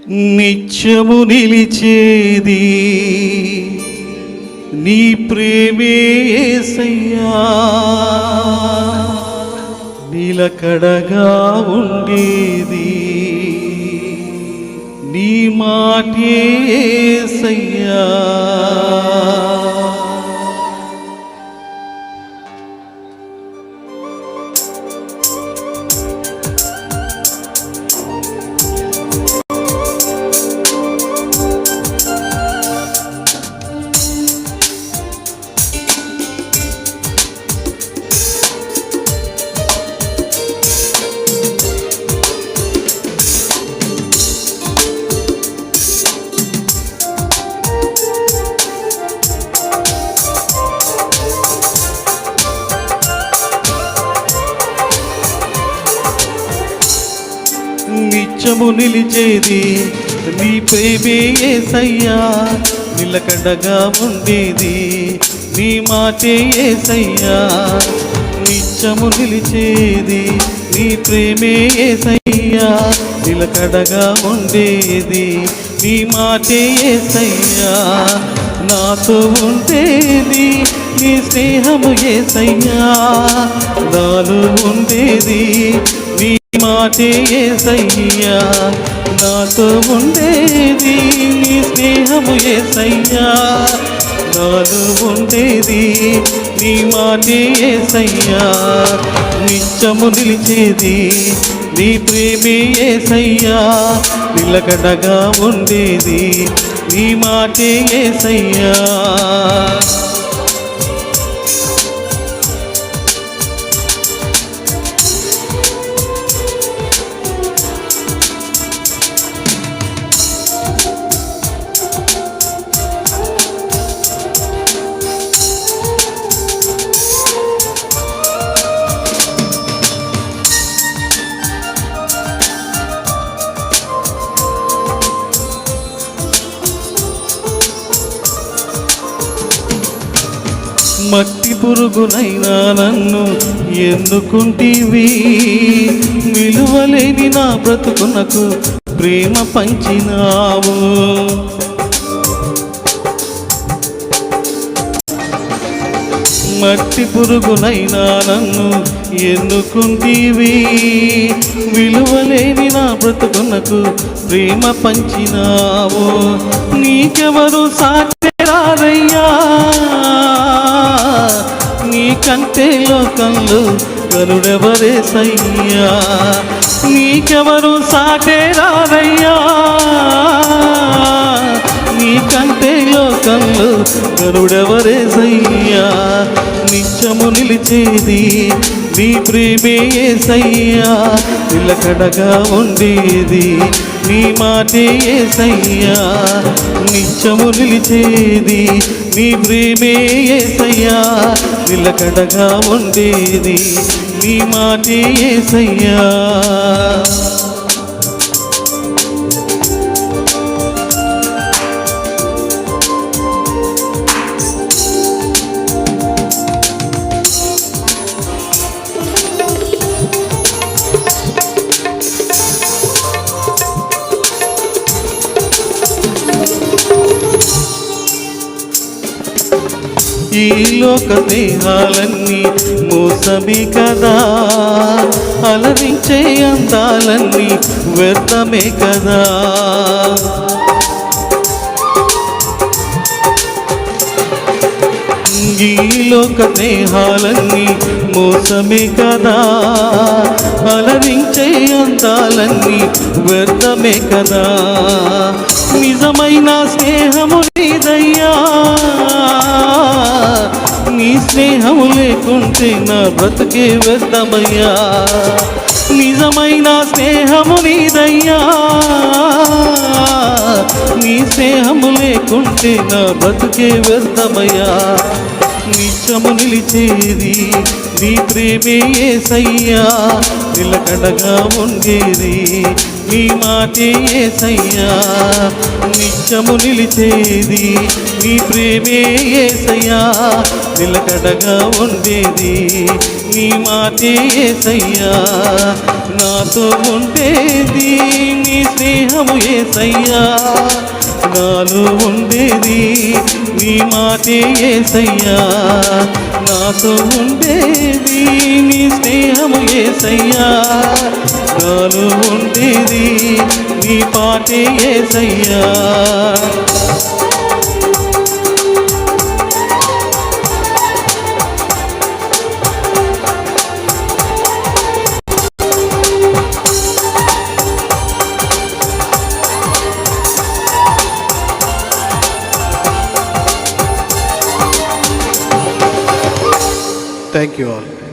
నిత్యము నిలిచేది నీ ప్రేమే యేసయ్యా, నిలకడగా ఉండేది నీ మాటే యేసయ్యా. నిత్యము నిలిచేది నీ ప్రేమే యేసయ్యా, నిలకడగా ఉండేది నీ మాటే యేసయ్యా. నిత్యము నిలిచేది నీ ప్రేమే యేసయ్యా, నిలకడగా ఉండేది నీ మాటే యేసయ్యా. నాతో ఉండేది నీ స్నేహము యేసయ్యా, నాలో ఉండేది నీ మాటే యేసయ్యా. నాతో ఉండేది నీ స్నేహము యేసయ్యా, నాలో ఉండేది నీ మాటే యేసయ్యా. నిత్యము నిలిచేది నీ ప్రేమే యేసయ్యా, నిలకడగా ఉండేది నీ మాటే యేసయ్యా. మట్టి పురుగునైనా నన్ను ఎన్నుకుంటివి, విలువలేని నా బ్రతుకునకు ప్రేమ పంచినావు. మట్టి పురుగునైనా నన్ను ఎన్నుకుంటివి, విలువలేని నా బ్రతుకునకు ప్రేమ పంచినావు. నీకెవరు సాటి రారయ్యా, నీకంటే లోకంలో కరుడెవరేసయ్యా. నీకెవరు సాటే రారయ్యా, నీకంటే లోకంలో కరుడెవరేసయ్యా. నిత్యము నిలిచేది నీ ప్రేమే యేసయ్యా, నిలకడగా ఉండేది నీ మాటే యేసయ్యా. నిత్యము నిలిచేది నీ ప్రేమే యేసయ్యా, నిలకడగా ఉండేది నీ మాటే యేసయ్యా. ఈ లోక దేహాలన్నీ మోసమే కదా, అలరించే అందాలన్నీ వ్యర్థమే కదా. ఈ లోక దేహాలన్నీ మోసమే కదా, అలరించే అందాలన్నీ వ్యర్థమే కదా. నిజమైన స్నేహము నీదయ్యా, నీ స్నేహము లేకుంటే నా బ్రతుకే వ్యర్థమయ్యా. నిజమైన స్నేహము నీదయ్యా, నీ స్నేహము లేకుంటే నా బ్రతుకే వ్యర్థమయ్యా. నిత్యము నిలిచేది నీ ప్రేమే యేసయ్యా, నిలకడగా ఉండేది నీ మాటే యేసయ్యా నిత్యము నిలిచేది నీ ప్రేమే యేసయ్యా నిలకడగా ఉండేది నీ మాటే యేసయ్యా నాతో ఉండేది నీ స్నేహము యేసయ్యా నాలో ఉండేది నీ మాటే యేసయ్యా నాతో ఉండేది నీ స్నేహము యేసయ్యా నాలో ఉండేది నీ పాటే యేసయ్యా Thank you all.